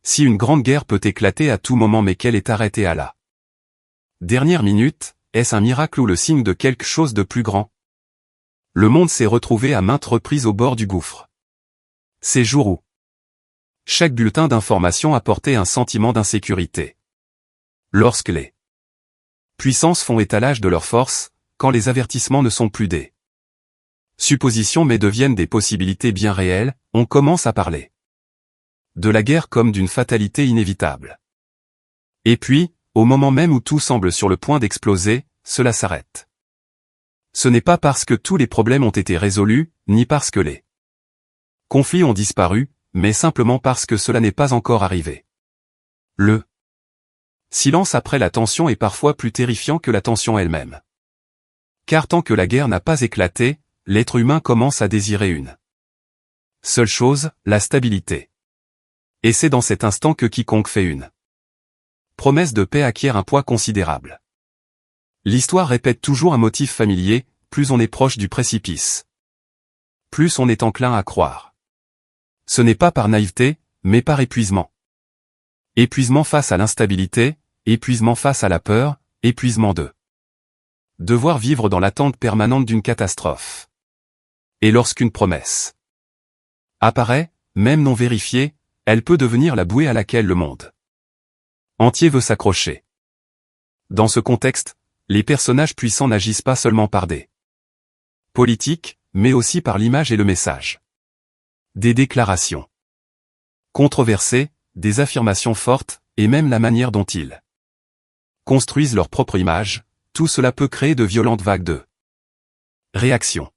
Si une grande guerre peut éclater à tout moment mais qu'elle est arrêtée à la dernière minute, est-ce un miracle ou le signe de quelque chose de plus grand? Le monde s'est retrouvé à maintes reprises au bord du gouffre. Ces jours où chaque bulletin d'information apportait un sentiment d'insécurité. Lorsque les puissances font étalage de leurs forces, quand les avertissements ne sont plus des suppositions mais deviennent des possibilités bien réelles, on commence à parler de la guerre comme d'une fatalité inévitable. Et puis, au moment même où tout semble sur le point d'exploser, cela s'arrête. Ce n'est pas parce que tous les problèmes ont été résolus, ni parce que les conflits ont disparu, mais simplement parce que cela n'est pas encore arrivé. Le silence après la tension est parfois plus terrifiant que la tension elle-même. Car tant que la guerre n'a pas éclaté, l'être humain commence à désirer une seule chose, la stabilité. Et c'est dans cet instant que quiconque fait une promesse de paix acquiert un poids considérable. L'histoire répète toujours un motif familier, plus on est proche du précipice, plus on est enclin à croire. Ce n'est pas par naïveté, mais par épuisement. Épuisement face à l'instabilité, épuisement face à la peur, épuisement de devoir vivre dans l'attente permanente d'une catastrophe. Et lorsqu'une promesse apparaît, même non vérifiée, elle peut devenir la bouée à laquelle le monde entier veut s'accrocher. Dans ce contexte, les personnages puissants n'agissent pas seulement par des politiques, mais aussi par l'image et le message. Des déclarations controversées, des affirmations fortes, et même la manière dont ils construisent leur propre image, tout cela peut créer de violentes vagues de réactions.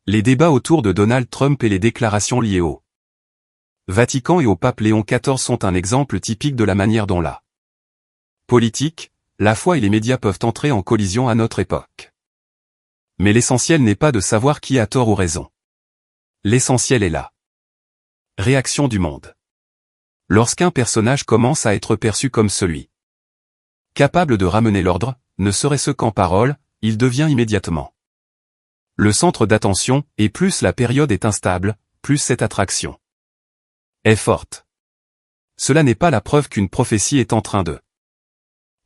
Les débats autour de Donald Trump et les déclarations liées au Vatican et au pape Léon XIV sont un exemple typique de la manière dont la politique, la foi et les médias peuvent entrer en collision à notre époque. Mais l'essentiel n'est pas de savoir qui a tort ou raison. L'essentiel est la réaction du monde. Lorsqu'un personnage commence à être perçu comme celui capable de ramener l'ordre, ne serait-ce qu'en parole, il devient immédiatement le centre d'attention, et plus la période est instable, plus cette attraction est forte. Cela n'est pas la preuve qu'une prophétie est en train de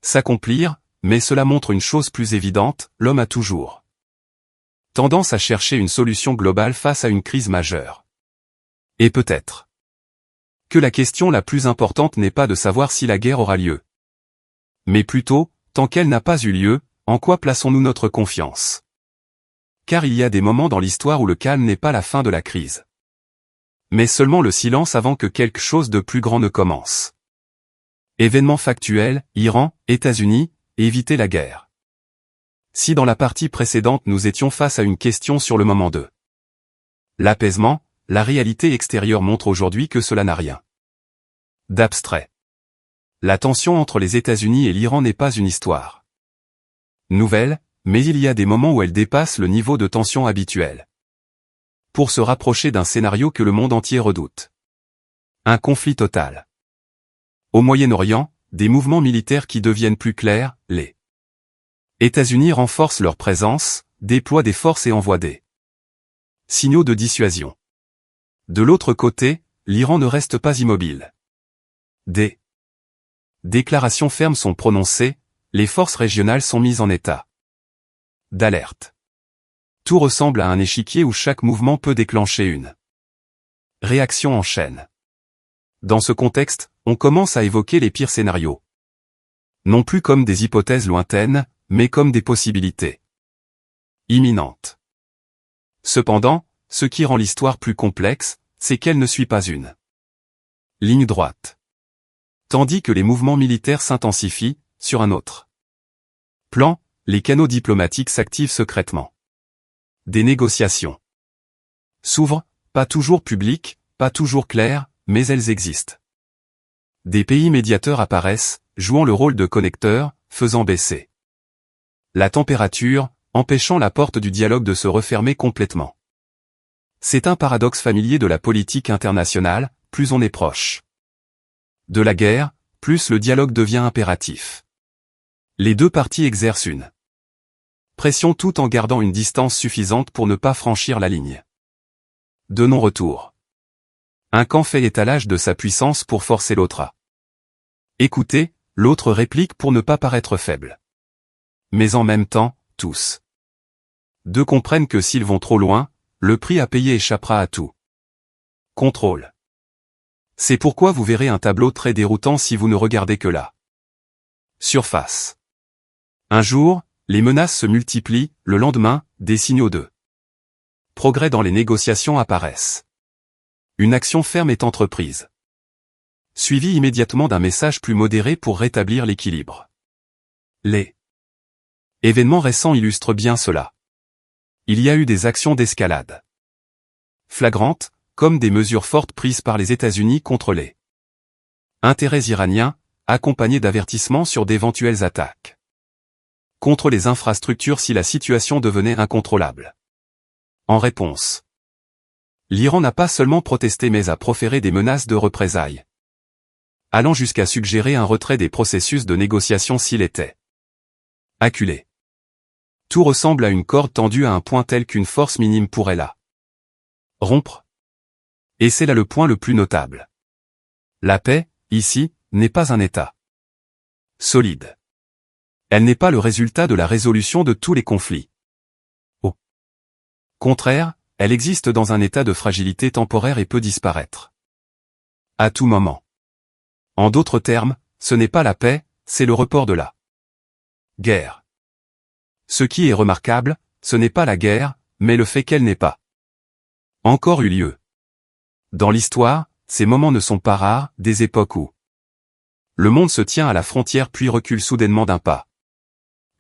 s'accomplir, mais cela montre une chose plus évidente, l'homme a toujours tendance à chercher une solution globale face à une crise majeure. Et peut-être que la question la plus importante n'est pas de savoir si la guerre aura lieu, mais plutôt, tant qu'elle n'a pas eu lieu, en quoi plaçons-nous notre confiance? Car il y a des moments dans l'histoire où le calme n'est pas la fin de la crise, mais seulement le silence avant que quelque chose de plus grand ne commence. Événements factuels, Iran, États-Unis, éviter la guerre. Si dans la partie précédente nous étions face à une question sur le moment de l'apaisement, la réalité extérieure montre aujourd'hui que cela n'a rien d'abstrait. La tension entre les États-Unis et l'Iran n'est pas une histoire nouvelle, mais il y a des moments où elle dépasse le niveau de tension habituel. Pour se rapprocher d'un scénario que le monde entier redoute. Un conflit total. Au Moyen-Orient, des mouvements militaires qui deviennent plus clairs, les États-Unis renforcent leur présence, déploient des forces et envoient des signaux de dissuasion. De l'autre côté, l'Iran ne reste pas immobile. Des déclarations fermes sont prononcées, les forces régionales sont mises en état d'alerte. Tout ressemble à un échiquier où chaque mouvement peut déclencher une réaction en chaîne. Dans ce contexte, on commence à évoquer les pires scénarios. Non plus comme des hypothèses lointaines, mais comme des possibilités imminentes. Cependant, ce qui rend l'histoire plus complexe, c'est qu'elle ne suit pas une ligne droite. Tandis que les mouvements militaires s'intensifient, sur un autre plan, les canaux diplomatiques s'activent secrètement. Des négociations s'ouvrent, pas toujours publiques, pas toujours claires, mais elles existent. Des pays médiateurs apparaissent, jouant le rôle de connecteurs, faisant baisser la température, empêchant la porte du dialogue de se refermer complètement. C'est un paradoxe familier de la politique internationale, plus on est proche de la guerre, plus le dialogue devient impératif. Les deux parties exercent une pression tout en gardant une distance suffisante pour ne pas franchir la ligne de non-retour. Un camp fait étalage de sa puissance pour forcer l'autre à écouter, l'autre réplique pour ne pas paraître faible. Mais en même temps, tous deux comprennent que s'ils vont trop loin, le prix à payer échappera à tout. Contrôle. C'est pourquoi vous verrez un tableau très déroutant si vous ne regardez que la surface. Un jour, les menaces se multiplient, le lendemain, des signaux de progrès dans les négociations apparaissent. Une action ferme est entreprise, suivie immédiatement d'un message plus modéré pour rétablir l'équilibre. Les événements récents illustrent bien cela. Il y a eu des actions d'escalade flagrantes, comme des mesures fortes prises par les États-Unis contre les intérêts iraniens, accompagnées d'avertissements sur d'éventuelles attaques contre les infrastructures si la situation devenait incontrôlable. En réponse, l'Iran n'a pas seulement protesté mais a proféré des menaces de représailles, allant jusqu'à suggérer un retrait des processus de négociation s'il était acculé. Tout ressemble à une corde tendue à un point tel qu'une force minime pourrait la rompre. Et c'est là le point le plus notable. La paix, ici, n'est pas un état solide. Elle n'est pas le résultat de la résolution de tous les conflits. Au contraire, elle existe dans un état de fragilité temporaire et peut disparaître à tout moment. En d'autres termes, ce n'est pas la paix, c'est le report de la guerre. Ce qui est remarquable, ce n'est pas la guerre, mais le fait qu'elle n'ait pas encore eu lieu. Dans l'histoire, ces moments ne sont pas rares, des époques où le monde se tient à la frontière puis recule soudainement d'un pas.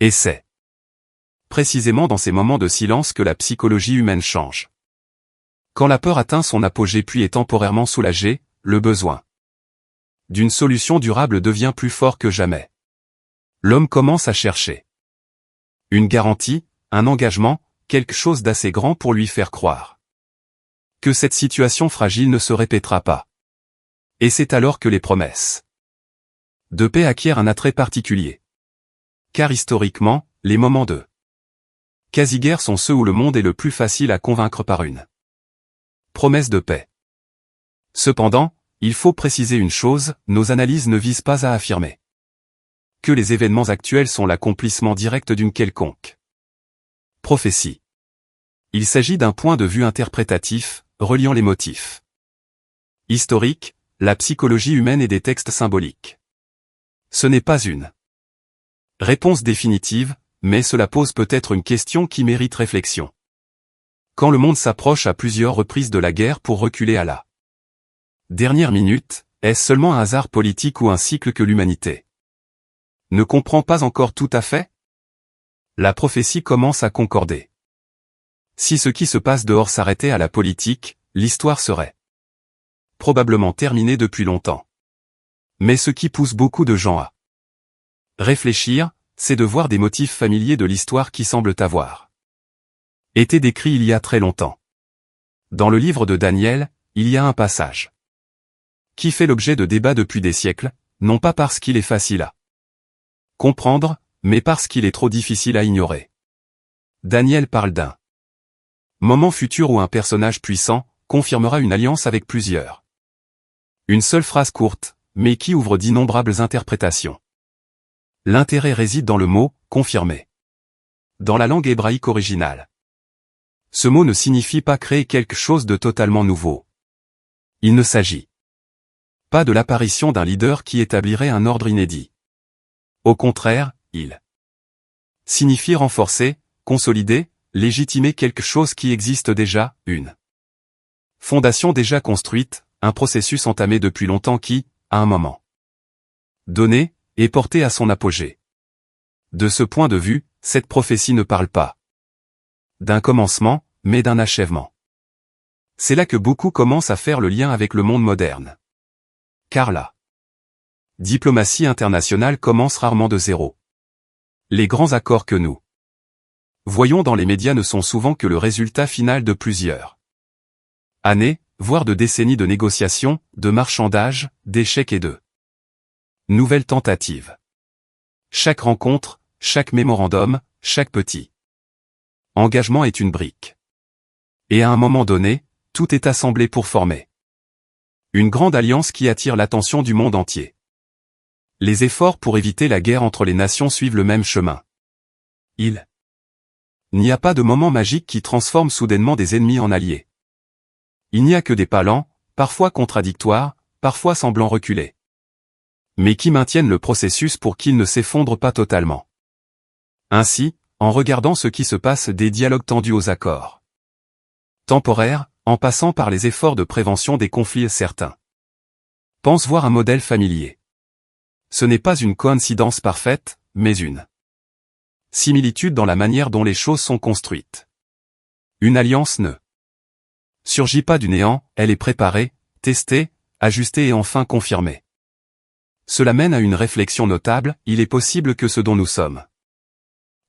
Et c'est précisément dans ces moments de silence que la psychologie humaine change. Quand la peur atteint son apogée puis est temporairement soulagée, le besoin d'une solution durable devient plus fort que jamais. L'homme commence à chercher une garantie, un engagement, quelque chose d'assez grand pour lui faire croire que cette situation fragile ne se répétera pas. Et c'est alors que les promesses de paix acquièrent un attrait particulier. Car historiquement, les moments de quasi-guerre sont ceux où le monde est le plus facile à convaincre par une promesse de paix. Cependant, il faut préciser une chose, nos analyses ne visent pas à affirmer que les événements actuels sont l'accomplissement direct d'une quelconque prophétie. Il s'agit d'un point de vue interprétatif, reliant les motifs historiques, la psychologie humaine et des textes symboliques. Ce n'est pas une réponse définitive, mais cela pose peut-être une question qui mérite réflexion. Quand le monde s'approche à plusieurs reprises de la guerre pour reculer à la dernière minute, est-ce seulement un hasard politique ou un cycle que l'humanité ne comprend pas encore tout à fait? La prophétie commence à concorder. Si ce qui se passe dehors s'arrêtait à la politique, l'histoire serait probablement terminée depuis longtemps. Mais ce qui pousse beaucoup de gens à réfléchir, c'est de voir des motifs familiers de l'histoire qui semblent avoir été décrits il y a très longtemps. Dans le livre de Daniel, il y a un passage qui fait l'objet de débats depuis des siècles, non pas parce qu'il est facile à comprendre, mais parce qu'il est trop difficile à ignorer. Daniel parle d'un moment futur où un personnage puissant confirmera une alliance avec plusieurs. Une seule phrase courte, mais qui ouvre d'innombrables interprétations. L'intérêt réside dans le mot « confirmer ». Dans la langue hébraïque originale, ce mot ne signifie pas créer quelque chose de totalement nouveau. Il ne s'agit pas de l'apparition d'un leader qui établirait un ordre inédit. Au contraire, il signifie renforcer, consolider, légitimer quelque chose qui existe déjà, une fondation déjà construite, un processus entamé depuis longtemps qui, à un moment donné, est porté à son apogée. De ce point de vue, cette prophétie ne parle pas d'un commencement, mais d'un achèvement. C'est là que beaucoup commencent à faire le lien avec le monde moderne. Car la diplomatie internationale commence rarement de zéro. Les grands accords que nous voyons dans les médias ne sont souvent que le résultat final de plusieurs années, voire de décennies de négociations, de marchandage, d'échecs et de nouvelles tentatives. Chaque rencontre, chaque mémorandum, chaque petit engagement est une brique. Et à un moment donné, tout est assemblé pour former Une grande alliance qui attire l'attention du monde entier. Les efforts pour éviter la guerre entre les nations suivent le même chemin. Il n'y a pas de moment magique qui transforme soudainement des ennemis en alliés. Il n'y a que des pas lents, parfois contradictoires, parfois semblant reculer, mais qui maintiennent le processus pour qu'il ne s'effondre pas totalement. Ainsi, en regardant ce qui se passe des dialogues tendus aux accords temporaires, en passant par les efforts de prévention des conflits certains, pense voir un modèle familier. Ce n'est pas une coïncidence parfaite, mais une similitude dans la manière dont les choses sont construites. Une alliance ne surgit pas du néant, elle est préparée, testée, ajustée et enfin confirmée. Cela mène à une réflexion notable, il est possible que ce dont nous sommes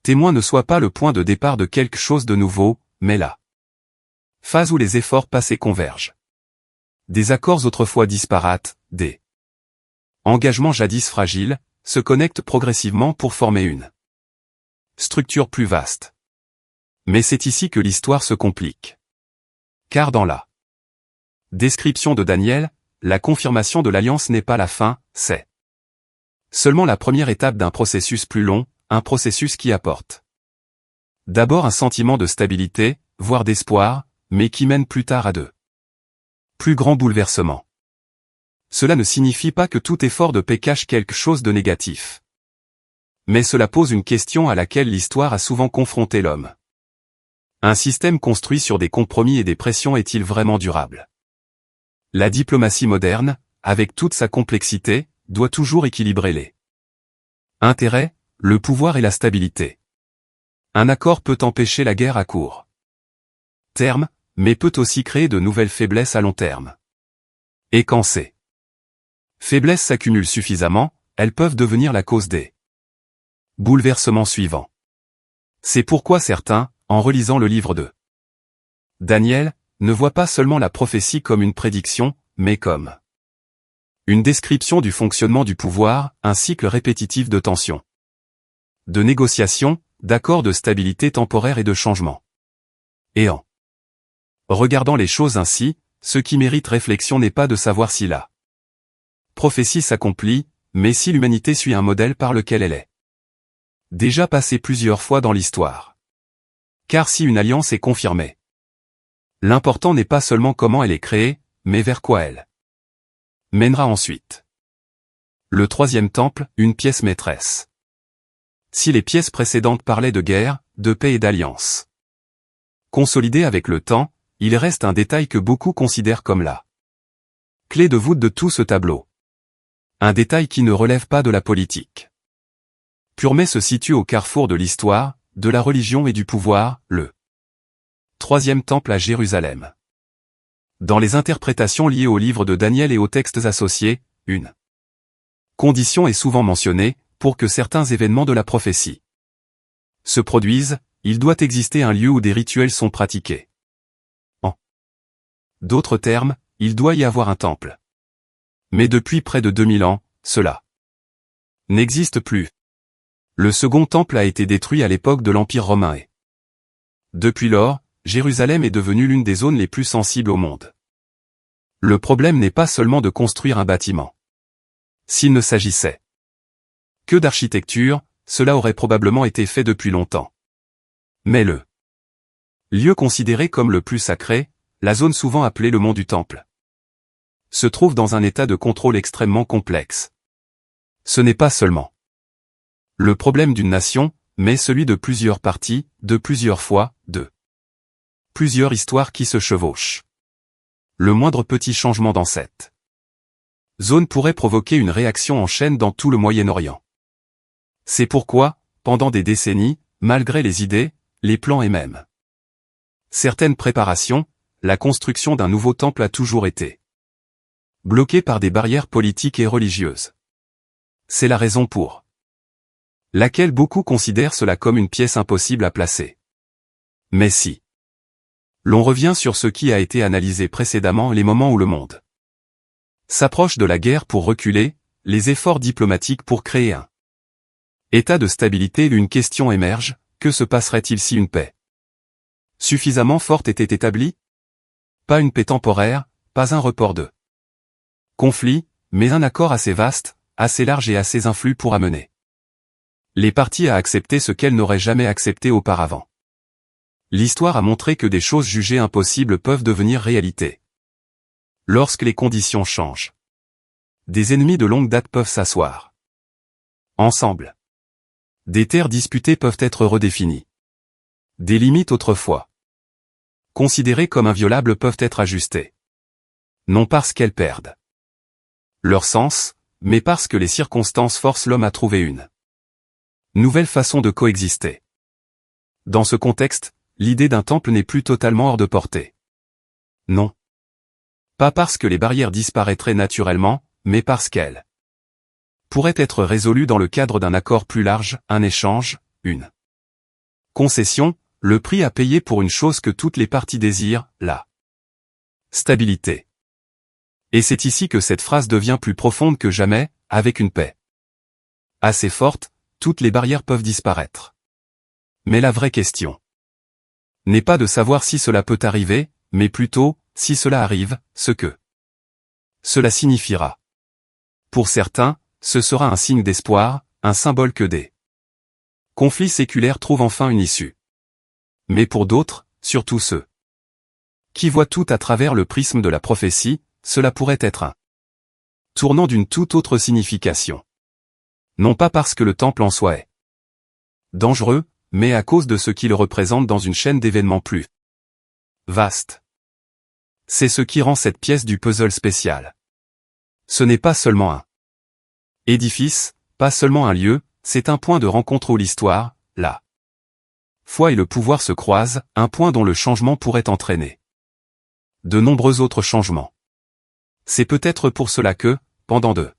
témoins ne soit pas le point de départ de quelque chose de nouveau, mais la phase où les efforts passés convergent. Des accords autrefois disparates, des engagements jadis fragiles, se connectent progressivement pour former une structure plus vaste. Mais c'est ici que l'histoire se complique. Car dans la description de Daniel, la confirmation de l'alliance n'est pas la fin, c'est seulement la première étape d'un processus plus long, un processus qui apporte d'abord un sentiment de stabilité, voire d'espoir, mais qui mène plus tard à de plus grands bouleversements. Cela ne signifie pas que tout effort de paix cache quelque chose de négatif. Mais cela pose une question à laquelle l'histoire a souvent confronté l'homme. Un système construit sur des compromis et des pressions est-il vraiment durable? La diplomatie moderne, avec toute sa complexité, doit toujours équilibrer les intérêts, le pouvoir et la stabilité. Un accord peut empêcher la guerre à court terme, mais peut aussi créer de nouvelles faiblesses à long terme. Et quand ces faiblesses s'accumulent suffisamment, elles peuvent devenir la cause des bouleversements suivants. C'est pourquoi certains, en relisant le livre de Daniel, ne voient pas seulement la prophétie comme une prédiction, mais comme une description du fonctionnement du pouvoir, un cycle répétitif de tensions, de négociations, d'accords de stabilité temporaire et de changement. Et en regardant les choses ainsi, ce qui mérite réflexion n'est pas de savoir si la prophétie s'accomplit, mais si l'humanité suit un modèle par lequel elle est déjà passée plusieurs fois dans l'histoire. Car si une alliance est confirmée, l'important n'est pas seulement comment elle est créée, mais vers quoi elle mènera ensuite. Le troisième temple, une pièce maîtresse. Si les pièces précédentes parlaient de guerre, de paix et d'alliance consolidées avec le temps, il reste un détail que beaucoup considèrent comme la clé de voûte de tout ce tableau. Un détail qui ne relève pas de la politique pure mais se situe au carrefour de l'histoire, de la religion et du pouvoir, le troisième temple à Jérusalem. Dans les interprétations liées au livre de Daniel et aux textes associés, une condition est souvent mentionnée, pour que certains événements de la prophétie se produisent, il doit exister un lieu où des rituels sont pratiqués. En d'autres termes, il doit y avoir un temple. Mais depuis près de 2000 ans, cela n'existe plus. Le second temple a été détruit à l'époque de l'Empire romain et depuis lors, Jérusalem est devenue l'une des zones les plus sensibles au monde. Le problème n'est pas seulement de construire un bâtiment. S'il ne s'agissait que d'architecture, cela aurait probablement été fait depuis longtemps. Mais le lieu considéré comme le plus sacré, la zone souvent appelée le mont du Temple, se trouve dans un état de contrôle extrêmement complexe. Ce n'est pas seulement le problème d'une nation, mais celui de plusieurs parties, de plusieurs fois, de plusieurs histoires qui se chevauchent. Le moindre petit changement dans cette zone pourrait provoquer une réaction en chaîne dans tout le Moyen-Orient. C'est pourquoi, pendant des décennies, malgré les idées, les plans et même certaines préparations, la construction d'un nouveau temple a toujours été bloquée par des barrières politiques et religieuses. C'est la raison pour laquelle beaucoup considèrent cela comme une pièce impossible à placer. Mais si l'on revient sur ce qui a été analysé précédemment, les moments où le monde s'approche de la guerre pour reculer, les efforts diplomatiques pour créer un état de stabilité, une question émerge, que se passerait-il si une paix suffisamment forte était établie? Pas une paix temporaire, pas un report de Conflit, mais un accord assez vaste, assez large et assez influx pour amener les parties à accepter ce qu'elles n'auraient jamais accepté auparavant. L'histoire a montré que des choses jugées impossibles peuvent devenir réalité. Lorsque les conditions changent, des ennemis de longue date peuvent s'asseoir ensemble. Des terres disputées peuvent être redéfinies. Des limites autrefois considérées comme inviolables peuvent être ajustées. Non parce qu'elles perdent leur sens, mais parce que les circonstances forcent l'homme à trouver une nouvelle façon de coexister. Dans ce contexte, l'idée d'un temple n'est plus totalement hors de portée. Non. Pas parce que les barrières disparaîtraient naturellement, mais parce qu'elles pourraient être résolues dans le cadre d'un accord plus large, un échange, une concession, le prix à payer pour une chose que toutes les parties désirent, la stabilité. Et c'est ici que cette phrase devient plus profonde que jamais, avec une paix assez forte, toutes les barrières peuvent disparaître. Mais la vraie question n'est pas de savoir si cela peut arriver, mais plutôt, si cela arrive, ce que cela signifiera. Pour certains, ce sera un signe d'espoir, un symbole que des conflits séculaires trouvent enfin une issue. Mais pour d'autres, surtout ceux qui voient tout à travers le prisme de la prophétie, cela pourrait être un tournant d'une toute autre signification. Non pas parce que le temple en soi est dangereux, mais à cause de ce qu'il représente dans une chaîne d'événements plus vaste. C'est ce qui rend cette pièce du puzzle spéciale. Ce n'est pas seulement un édifice, pas seulement un lieu, c'est un point de rencontre où l'histoire, la foi et le pouvoir se croisent, un point dont le changement pourrait entraîner de nombreux autres changements. C'est peut-être pour cela que, pendant de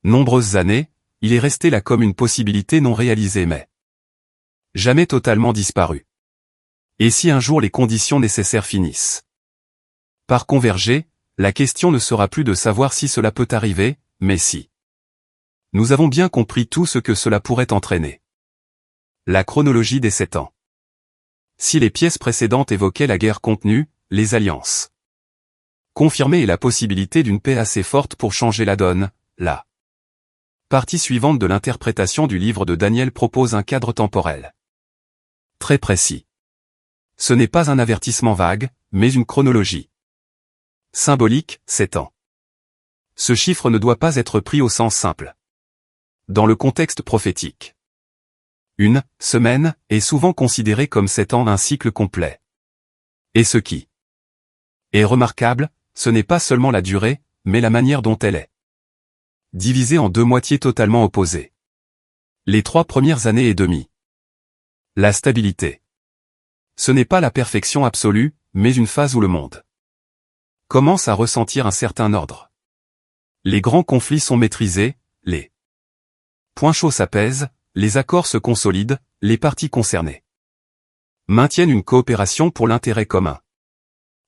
nombreuses années, il est resté là comme une possibilité non réalisée mais jamais totalement disparue. Et si un jour les conditions nécessaires finissent par converger, la question ne sera plus de savoir si cela peut arriver, mais si nous avons bien compris tout ce que cela pourrait entraîner. La chronologie des 7 ans. Si les pièces précédentes évoquaient la guerre contenue, les alliances confirmées et la possibilité d'une paix assez forte pour changer la donne, la partie suivante de l'interprétation du livre de Daniel propose un cadre temporel très précis. Ce n'est pas un avertissement vague, mais une chronologie symbolique, 7 ans. Ce chiffre ne doit pas être pris au sens simple. Dans le contexte prophétique, une semaine est souvent considérée comme 7 ans un cycle complet. Et ce qui est remarquable, ce n'est pas seulement la durée, mais la manière dont elle est divisée en deux moitiés totalement opposées. Les 3 premières années et demie. La stabilité. Ce n'est pas la perfection absolue, mais une phase où le monde commence à ressentir un certain ordre. Les grands conflits sont maîtrisés, les points chauds s'apaisent, les accords se consolident, les parties concernées maintiennent une coopération pour l'intérêt commun.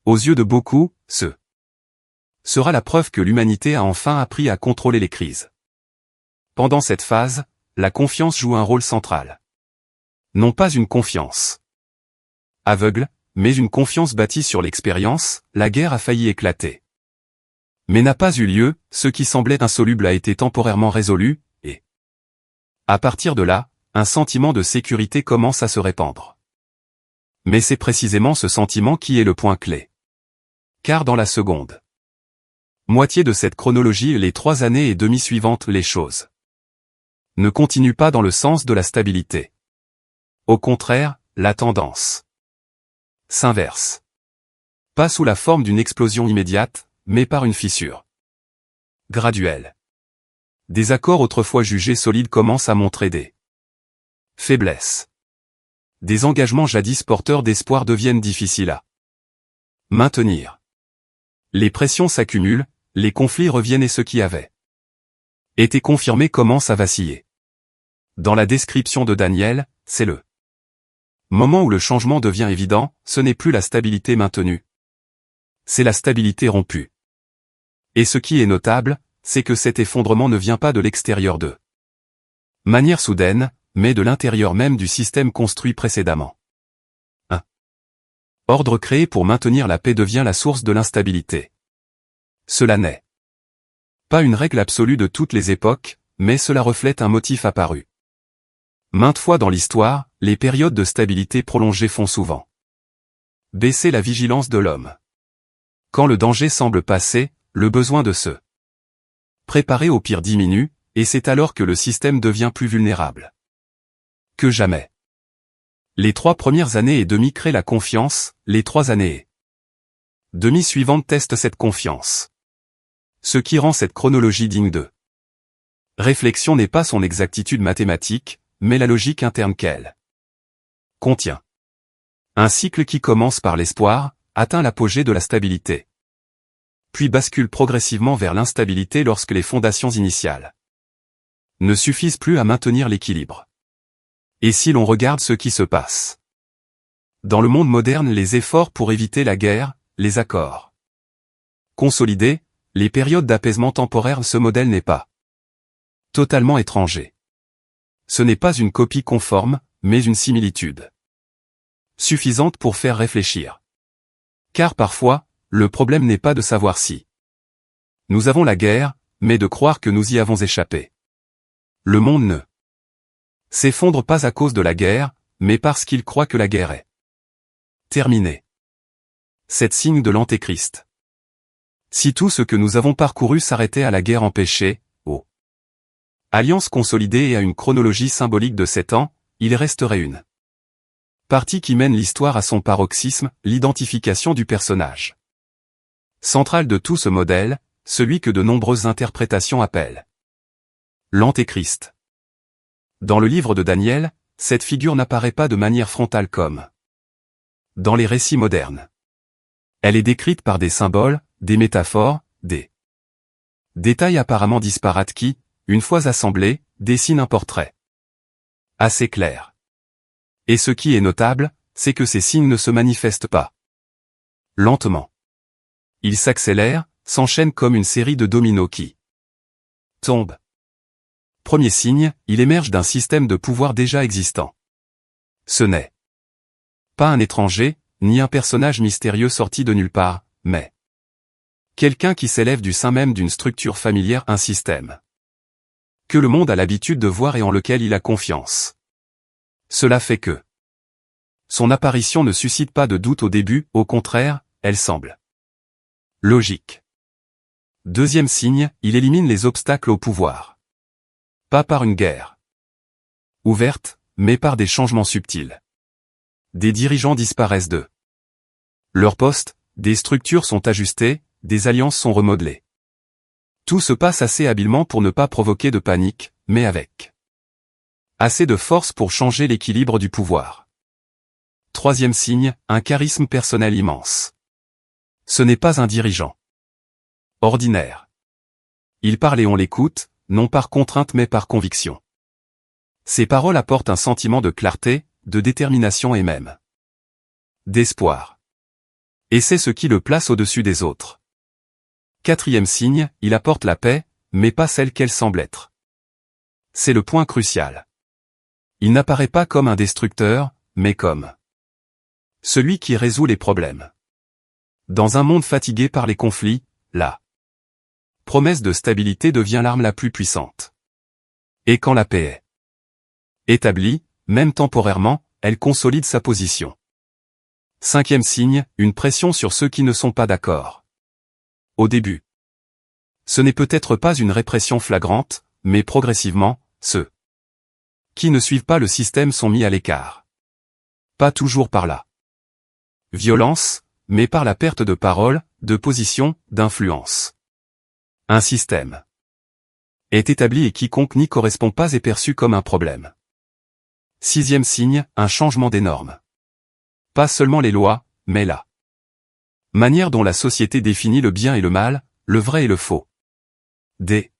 Aux yeux de beaucoup, ce sera la preuve que l'humanité a enfin appris à contrôler les crises. Pendant cette phase, la confiance joue un rôle central. Non pas une confiance aveugle, mais une confiance bâtie sur l'expérience, la guerre a failli éclater. Mais n'a pas eu lieu, ce qui semblait insoluble a été temporairement résolu, et à partir de là, un sentiment de sécurité commence à se répandre. Mais c'est précisément ce sentiment qui est le point clé. Car dans la seconde moitié de cette chronologie, les 3 années et demie suivantes, les choses ne continuent pas dans le sens de la stabilité. Au contraire, la tendance s'inverse. Pas sous la forme d'une explosion immédiate, mais par une fissure graduelle. Des accords autrefois jugés solides commencent à montrer des faiblesses. Des engagements jadis porteurs d'espoir deviennent difficiles à maintenir. Les pressions s'accumulent, les conflits reviennent et ce qui avait été confirmé commence à vaciller. Dans la description de Daniel, c'est le moment où le changement devient évident, ce n'est plus la stabilité maintenue. C'est la stabilité rompue. Et ce qui est notable, c'est que cet effondrement ne vient pas de l'extérieur de manière soudaine, mais de l'intérieur même du système construit précédemment. Un ordre créé pour maintenir la paix devient la source de l'instabilité. Cela n'est Pas une règle absolue de toutes les époques, mais cela reflète un motif apparu. Maintes fois dans l'histoire, les périodes de stabilité prolongée font souvent baisser la vigilance de l'homme. Quand le danger semble passer, le besoin de se préparer au pire diminue, et c'est alors que le système devient plus vulnérable que jamais. Les 3 premières années et demie créent la confiance, les 3 années et demie suivantes testent cette confiance. Ce qui rend cette chronologie digne de réflexion n'est pas son exactitude mathématique, mais la logique interne qu'elle contient. Un cycle qui commence par l'espoir, atteint l'apogée de la stabilité, puis bascule progressivement vers l'instabilité lorsque les fondations initiales ne suffisent plus à maintenir l'équilibre. Et si l'on regarde ce qui se passe dans le monde moderne, les efforts pour éviter la guerre, les accords consolidés, les périodes d'apaisement temporaire, ce modèle n'est pas totalement étranger. Ce n'est pas une copie conforme, mais une similitude suffisante pour faire réfléchir. Car parfois, le problème n'est pas de savoir si nous avons la guerre, mais de croire que nous y avons échappé. Le monde ne s'effondre pas à cause de la guerre, mais parce qu'il croit que la guerre est terminée. C'est signe de l'Antéchrist. Si tout ce que nous avons parcouru s'arrêtait à la guerre empêchée, aux alliances consolidées et à une chronologie symbolique de 7 ans, il resterait une partie qui mène l'histoire à son paroxysme, l'identification du personnage central de tout ce modèle, celui que de nombreuses interprétations appellent l'Antéchrist. Dans le livre de Daniel, cette figure n'apparaît pas de manière frontale comme dans les récits modernes. Elle est décrite par des symboles, des métaphores, des détails apparemment disparates qui, une fois assemblés, dessinent un portrait assez clair. Et ce qui est notable, c'est que ces signes ne se manifestent pas lentement. Ils s'accélèrent, s'enchaînent comme une série de dominos qui tombent. Premier signe, il émerge d'un système de pouvoir déjà existant. Ce n'est pas un étranger, ni un personnage mystérieux sorti de nulle part, mais quelqu'un qui s'élève du sein même d'une structure familière, un système que le monde a l'habitude de voir et en lequel il a confiance. Cela fait que son apparition ne suscite pas de doute au début, au contraire, elle semble logique. Deuxième signe, il élimine les obstacles au pouvoir. Pas par une guerre ouverte, mais par des changements subtils. Des dirigeants disparaissent de leur poste, des structures sont ajustées, des alliances sont remodelées. Tout se passe assez habilement pour ne pas provoquer de panique, mais avec assez de force pour changer l'équilibre du pouvoir. Troisième signe, un charisme personnel immense. Ce n'est pas un dirigeant ordinaire. Il parle et on l'écoute, non par contrainte mais par conviction. Ses paroles apportent un sentiment de clarté, de détermination et même d'espoir. Et c'est ce qui le place au-dessus des autres. Quatrième signe, il apporte la paix, mais pas celle qu'elle semble être. C'est le point crucial. Il n'apparaît pas comme un destructeur, mais comme celui qui résout les problèmes. Dans un monde fatigué par les conflits, la promesse de stabilité devient l'arme la plus puissante. Et quand la paix est établie, même temporairement, elle consolide sa position. Cinquième signe, une pression sur ceux qui ne sont pas d'accord. Au début, ce n'est peut-être pas une répression flagrante, mais progressivement, ceux qui ne suivent pas le système sont mis à l'écart. Pas toujours par la violence, mais par la perte de parole, de position, d'influence. Un système est établi et quiconque n'y correspond pas est perçu comme un problème. Sixième signe, un changement des normes. Pas seulement les lois, mais la manière dont la société définit le bien et le mal, le vrai et le faux. Des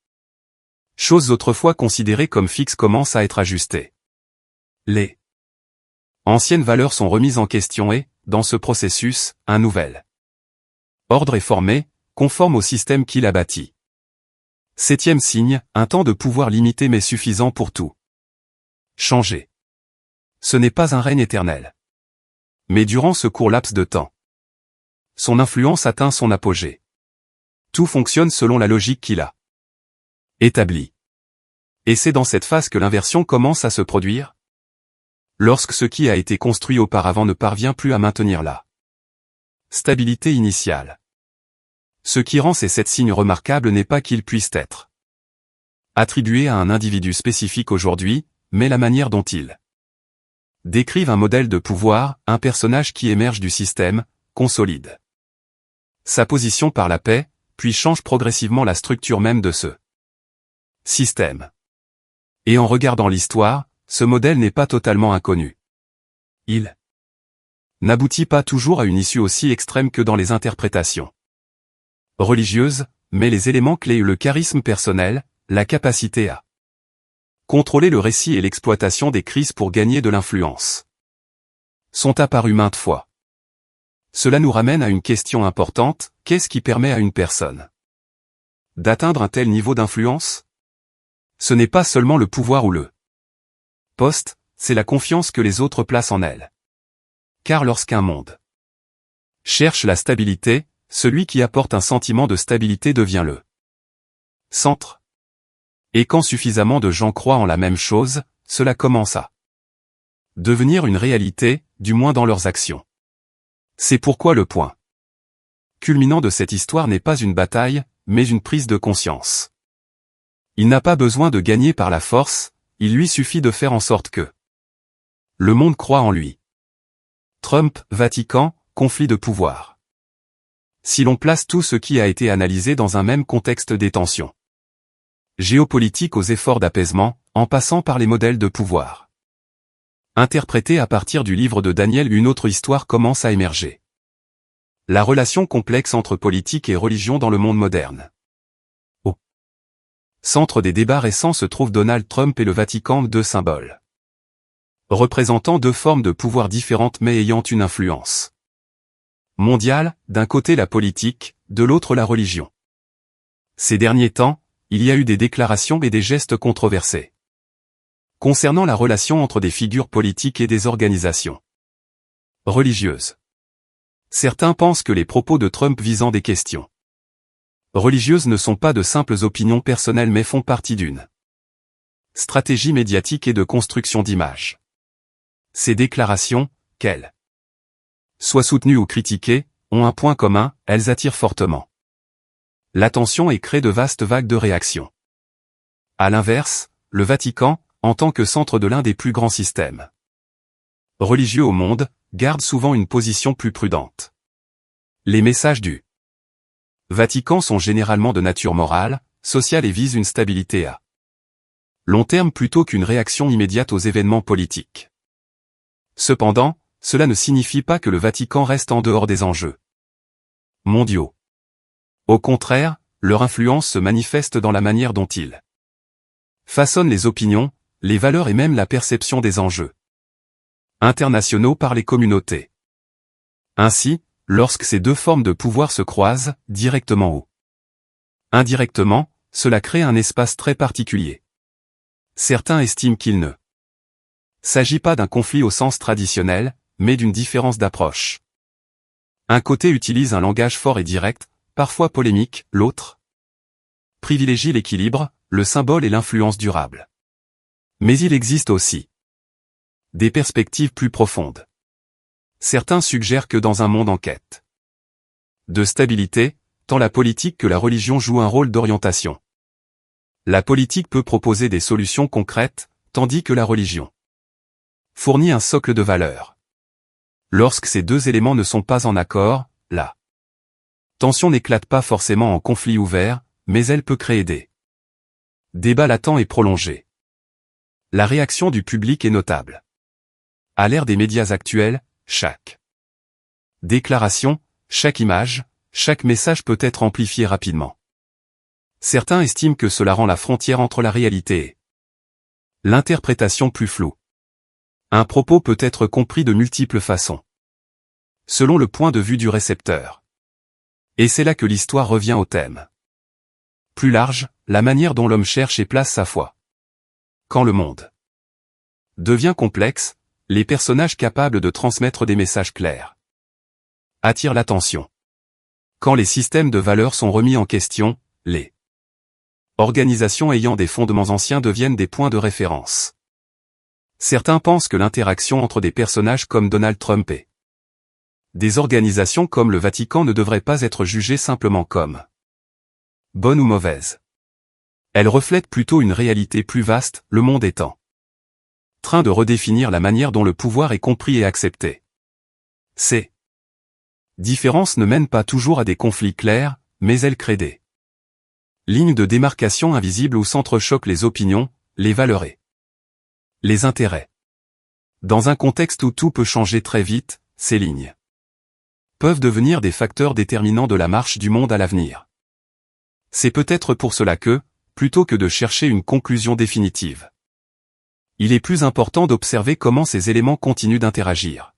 choses autrefois considérées comme fixes commencent à être ajustées. Les anciennes valeurs sont remises en question et, dans ce processus, un nouvel ordre est formé, conforme au système qui l'a bâti. Septième signe, un temps de pouvoir limité mais suffisant pour tout changer. Ce n'est pas un règne éternel. Mais durant ce court laps de temps, son influence atteint son apogée. Tout fonctionne selon la logique qu'il a établi. Et c'est dans cette phase que l'inversion commence à se produire. Lorsque ce qui a été construit auparavant ne parvient plus à maintenir la stabilité initiale. Ce qui rend ces 7 signes remarquables n'est pas qu'ils puissent être attribués à un individu spécifique aujourd'hui, mais la manière dont ils décrivent un modèle de pouvoir, un personnage qui émerge du système, consolide sa position par la paix, puis change progressivement la structure même de ce système. Et en regardant l'histoire, ce modèle n'est pas totalement inconnu. Il n'aboutit pas toujours à une issue aussi extrême que dans les interprétations religieuses, mais les éléments clés le charisme personnel, la capacité à contrôler le récit et l'exploitation des crises pour gagner de l'influence sont apparus maintes fois. Cela nous ramène à une question importante, qu'est-ce qui permet à une personne d'atteindre un tel niveau d'influence? Ce n'est pas seulement le pouvoir ou le poste, c'est la confiance que les autres placent en elle. Car lorsqu'un monde cherche la stabilité, celui qui apporte un sentiment de stabilité devient le centre. Et quand suffisamment de gens croient en la même chose, cela commence à devenir une réalité, du moins dans leurs actions. C'est pourquoi le point culminant de cette histoire n'est pas une bataille, mais une prise de conscience. Il n'a pas besoin de gagner par la force, il lui suffit de faire en sorte que le monde croit en lui. Trump, Vatican, conflit de pouvoir. Si l'on place tout ce qui a été analysé dans un même contexte des tensions géopolitiques aux efforts d'apaisement, en passant par les modèles de pouvoir interprétés à partir du livre de Daniel, une autre histoire commence à émerger. La relation complexe entre politique et religion dans le monde moderne. Au centre des débats récents se trouvent Donald Trump et le Vatican, 2 symboles représentant 2 formes de pouvoir différentes mais ayant une influence mondiale, d'un côté la politique, de l'autre la religion. Ces derniers temps, il y a eu des déclarations et des gestes controversés concernant la relation entre des figures politiques et des organisations religieuses. Certains pensent que les propos de Trump visant des questions religieuses ne sont pas de simples opinions personnelles mais font partie d'une stratégie médiatique et de construction d'image. Ces déclarations, qu'elles soient soutenues ou critiquées, ont un point commun, elles attirent fortement l'attention et créent de vastes vagues de réactions. À l'inverse, le Vatican, en tant que centre de l'un des plus grands systèmes religieux au monde, garde souvent une position plus prudente. Les messages du Vatican sont généralement de nature morale, sociale et visent une stabilité à long terme plutôt qu'une réaction immédiate aux événements politiques. Cependant, cela ne signifie pas que le Vatican reste en dehors des enjeux mondiaux. Au contraire, leur influence se manifeste dans la manière dont ils façonnent les opinions, les valeurs et même la perception des enjeux internationaux par les communautés. Ainsi, lorsque ces 2 formes de pouvoir se croisent, directement ou indirectement, cela crée un espace très particulier. Certains estiment qu'il ne s'agit pas d'un conflit au sens traditionnel, mais d'une différence d'approche. Un côté utilise un langage fort et direct, parfois polémique, l'autre privilégie l'équilibre, le symbole et l'influence durable. Mais il existe aussi des perspectives plus profondes. Certains suggèrent que dans un monde en quête de stabilité, tant la politique que la religion jouent un rôle d'orientation. La politique peut proposer des solutions concrètes, tandis que la religion fournit un socle de valeurs. Lorsque ces 2 éléments ne sont pas en accord, la tension n'éclate pas forcément en conflit ouvert, mais elle peut créer des débats latents et prolongés. La réaction du public est notable. À l'ère des médias actuels, chaque déclaration, chaque image, chaque message peut être amplifié rapidement. Certains estiment que cela rend la frontière entre la réalité et l'interprétation plus floue. Un propos peut être compris de multiples façons, selon le point de vue du récepteur. Et c'est là que l'histoire revient au thème plus large, la manière dont l'homme cherche et place sa foi. Quand le monde devient complexe, les personnages capables de transmettre des messages clairs attirent l'attention. Quand les systèmes de valeurs sont remis en question, les organisations ayant des fondements anciens deviennent des points de référence. Certains pensent que l'interaction entre des personnages comme Donald Trump et des organisations comme le Vatican ne devrait pas être jugée simplement comme bonne ou mauvaise. Elle reflète plutôt une réalité plus vaste, le monde étant en train de redéfinir la manière dont le pouvoir est compris et accepté. Ces différences ne mènent pas toujours à des conflits clairs, mais elles créent des lignes de démarcation invisibles où s'entrechoquent les opinions, les valeurs et les intérêts. Dans un contexte où tout peut changer très vite, ces lignes peuvent devenir des facteurs déterminants de la marche du monde à l'avenir. C'est peut-être pour cela que, plutôt que de chercher une conclusion définitive, il est plus important d'observer comment ces éléments continuent d'interagir.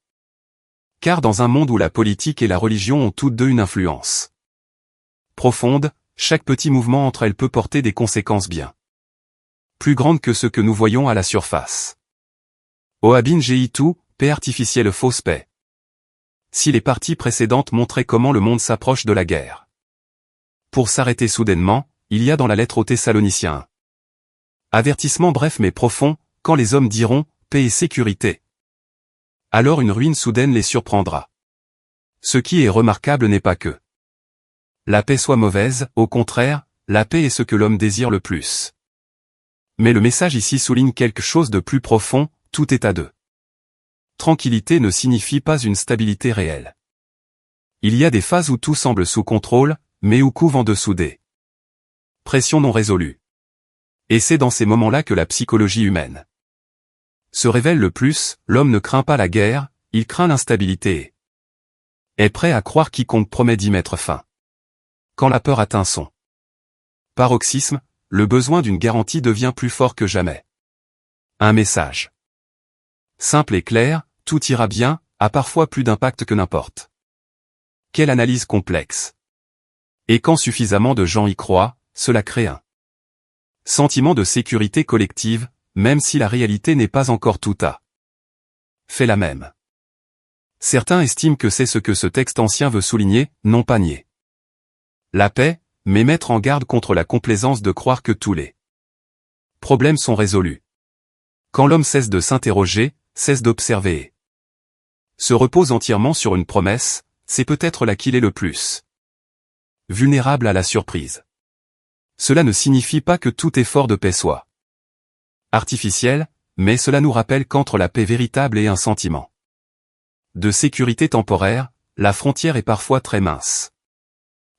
Car dans un monde où la politique et la religion ont toutes deux une influence profonde, chaque petit mouvement entre elles peut porter des conséquences bien plus grandes que ce que nous voyons à la surface. Oabin Geitu, paix artificielle fausse paix. Si les parties précédentes montraient comment le monde s'approche de la guerre pour s'arrêter soudainement, il y a dans la lettre aux Thessaloniciens un avertissement bref mais profond, quand les hommes diront « paix et sécurité », alors une ruine soudaine les surprendra. Ce qui est remarquable n'est pas que la paix soit mauvaise, au contraire, la paix est ce que l'homme désire le plus. Mais le message ici souligne quelque chose de plus profond, tout état de tranquillité ne signifie pas une stabilité réelle. Il y a des phases où tout semble sous contrôle, mais où couvent en dessous des pressions non résolues. Et c'est dans ces moments-là que la psychologie humaine se révèle le plus. L'homme ne craint pas la guerre, il craint l'instabilité et est prêt à croire quiconque promet d'y mettre fin. Quand la peur atteint son paroxysme, le besoin d'une garantie devient plus fort que jamais. Un message simple et clair, tout ira bien, a parfois plus d'impact que n'importe quelle analyse complexe. Et quand suffisamment de gens y croient, cela crée un sentiment de sécurité collective, même si la réalité n'est pas encore tout à fait la même. Certains estiment que c'est ce que ce texte ancien veut souligner, non pas nier la paix, mais mettre en garde contre la complaisance de croire que tous les problèmes sont résolus. Quand l'homme cesse de s'interroger, cesse d'observer et se repose entièrement sur une promesse, c'est peut-être là qu'il est le plus vulnérable à la surprise. Cela ne signifie pas que tout effort de paix soit artificiel, mais cela nous rappelle qu'entre la paix véritable et un sentiment de sécurité temporaire, la frontière est parfois très mince.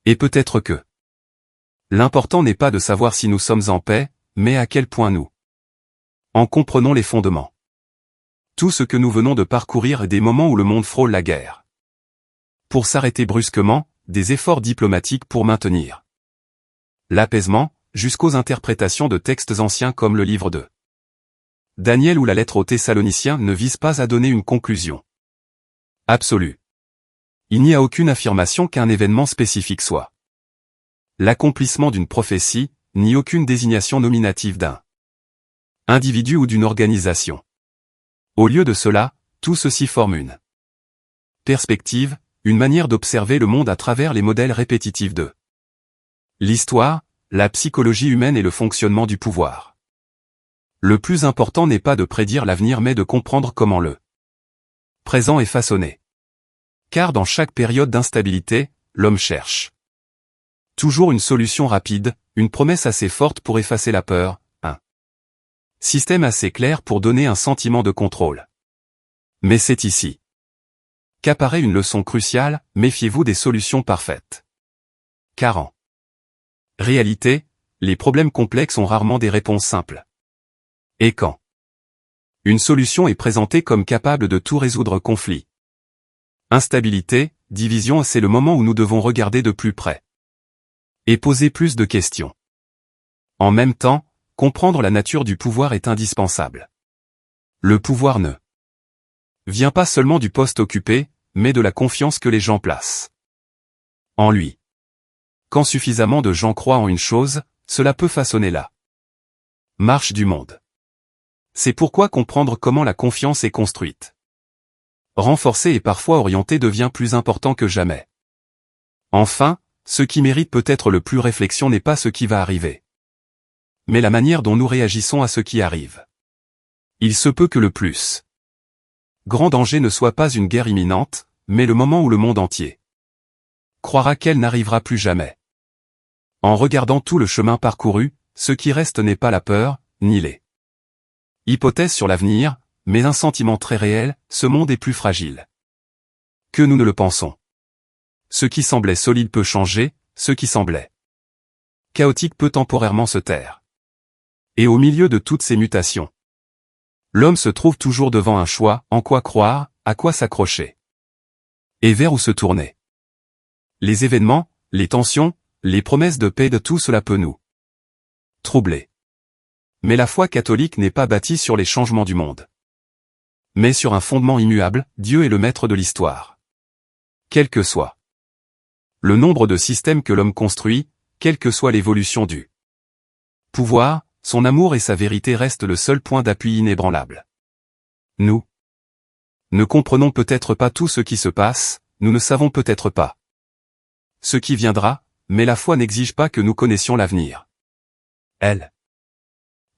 Et peut-être que l'important n'est pas de savoir si nous sommes en paix, mais à quel point nous en comprenons les fondements. Tout ce que nous venons de parcourir est des moments où le monde frôle la guerre. Pour s'arrêter brusquement, des efforts diplomatiques pour maintenir l'apaisement, jusqu'aux interprétations de textes anciens comme le livre de Daniel ou la lettre aux Thessaloniciens ne visent pas à donner une conclusion absolue. Il n'y a aucune affirmation qu'un événement spécifique soit l'accomplissement d'une prophétie, ni aucune désignation nominative d'un individu ou d'une organisation. Au lieu de cela, tout ceci forme une perspective, une manière d'observer le monde à travers les modèles répétitifs de l'histoire, la psychologie humaine et le fonctionnement du pouvoir. Le plus important n'est pas de prédire l'avenir mais de comprendre comment le présent est façonné. Car dans chaque période d'instabilité, l'homme cherche toujours une solution rapide, une promesse assez forte pour effacer la peur, un système assez clair pour donner un sentiment de contrôle. Mais c'est ici qu'apparaît une leçon cruciale, méfiez-vous des solutions parfaites. Car en réalité, les problèmes complexes ont rarement des réponses simples. Et quand une solution est présentée comme capable de tout résoudre conflit, instabilité, division, c'est le moment où nous devons regarder de plus près et poser plus de questions. En même temps, comprendre la nature du pouvoir est indispensable. Le pouvoir ne vient pas seulement du poste occupé, mais de la confiance que les gens placent en lui. Quand suffisamment de gens croient en une chose, cela peut façonner la marche du monde. C'est pourquoi comprendre comment la confiance est construite, renforcée et parfois orientée devient plus important que jamais. Enfin, ce qui mérite peut-être le plus réflexion n'est pas ce qui va arriver, mais la manière dont nous réagissons à ce qui arrive. Il se peut que le plus grand danger ne soit pas une guerre imminente, mais le moment où le monde entier croira qu'elle n'arrivera plus jamais. En regardant tout le chemin parcouru, ce qui reste n'est pas la peur, ni les hypothèses sur l'avenir, mais un sentiment très réel, ce monde est plus fragile que nous ne le pensons. Ce qui semblait solide peut changer, ce qui semblait chaotique peut temporairement se taire. Et au milieu de toutes ces mutations, l'homme se trouve toujours devant un choix, en quoi croire, à quoi s'accrocher, et vers où se tourner. Les événements, les tensions, les promesses de paix, de tout cela peut nous troubler. Mais la foi catholique n'est pas bâtie sur les changements du monde, mais sur un fondement immuable, Dieu est le maître de l'histoire. Quel que soit le nombre de systèmes que l'homme construit, quelle que soit l'évolution du pouvoir, son amour et sa vérité restent le seul point d'appui inébranlable. Nous ne comprenons peut-être pas tout ce qui se passe, nous ne savons peut-être pas ce qui viendra, mais la foi n'exige pas que nous connaissions l'avenir. Elle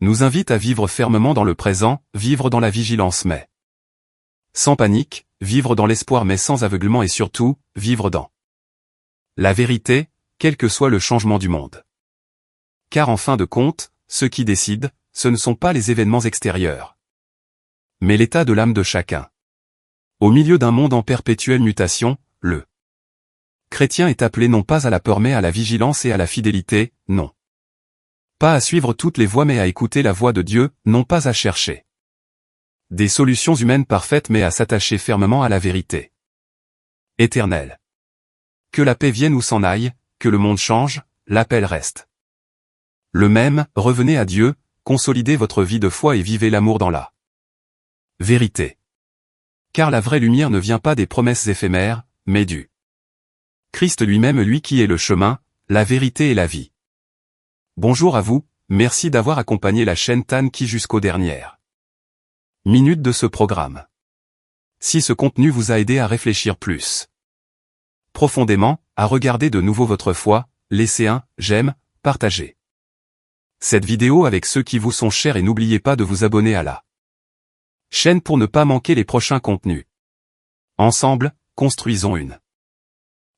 nous invite à vivre fermement dans le présent, vivre dans la vigilance mais sans panique, vivre dans l'espoir mais sans aveuglement et surtout, vivre dans la vérité, quel que soit le changement du monde. Car en fin de compte, ce qui décide, ce ne sont pas les événements extérieurs, mais l'état de l'âme de chacun. Au milieu d'un monde en perpétuelle mutation, le chrétien est appelé non pas à la peur mais à la vigilance et à la fidélité, non pas à suivre toutes les voies mais à écouter la voix de Dieu, non pas à chercher des solutions humaines parfaites mais à s'attacher fermement à la vérité éternelle. Que la paix vienne ou s'en aille, que le monde change, l'appel reste le même, revenez à Dieu, consolidez votre vie de foi et vivez l'amour dans la vérité. Car la vraie lumière ne vient pas des promesses éphémères, mais du Christ lui-même, lui qui est le chemin, la vérité et la vie. Bonjour à vous, merci d'avoir accompagné la chaîne Tanki jusqu'aux dernières minutes de ce programme. Si ce contenu vous a aidé à réfléchir plus profondément, à regarder de nouveau votre foi, laissez un j'aime, partagez cette vidéo avec ceux qui vous sont chers et n'oubliez pas de vous abonner à la chaîne pour ne pas manquer les prochains contenus. Ensemble, construisons une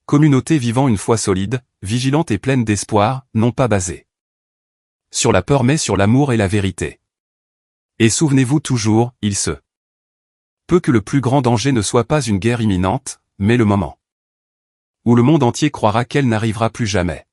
communauté vivant une foi solide, vigilante et pleine d'espoir, non pas basée sur la peur mais sur l'amour et la vérité. Et souvenez-vous toujours, il se peut que le plus grand danger ne soit pas une guerre imminente, mais le moment où le monde entier croira qu'elle n'arrivera plus jamais.